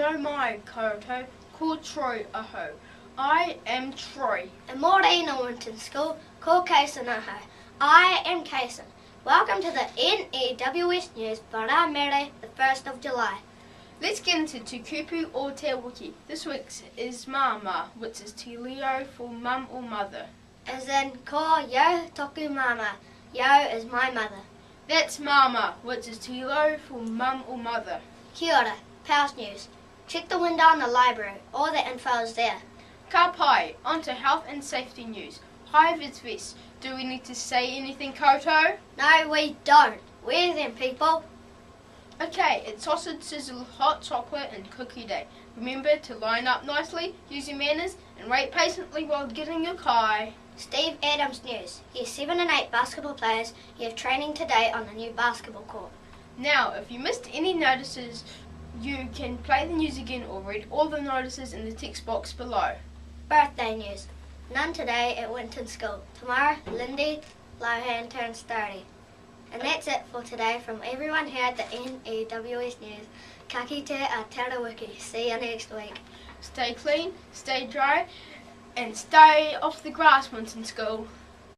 No mai koutou, ko Troy ahau. I am Troy. And Morena Winton School, ko kason ahau. I am Kason. Welcome to the N.E.W.S news for our Mere, the 1st of July. Let's get into Te Kupu or Te Wiki. This week's is māmā, which is Te Leo for mum or mother. As in, ko yo toku māmā. Yo is my mother. That's māmā, which is Te Leo for mum or mother. Kia ora, Pals News. Check the window in the library. All the info is there. Ka pai, on to health and safety news. Hi VIZ VESTS. Do we need to say anything koutou? No, we don't. We're them people. Okay, it's sausage, SIZZLE, hot chocolate and cookie day. Remember to line up nicely, use your manners and wait patiently while getting your kai. Steve Adams News. Year 7 and 8 basketball players have training today on the new basketball court. Now, if you missed any notices, you can play the news again or read all the notices in the text box below. Birthday news. None today at Winton School. Tomorrow, Lindy Lohan turns 30. And that's it for today from everyone here at the N.E.W.S news. Ka kite a te wiki. See you next week. Stay clean, stay dry, and stay off the grass, Winton School.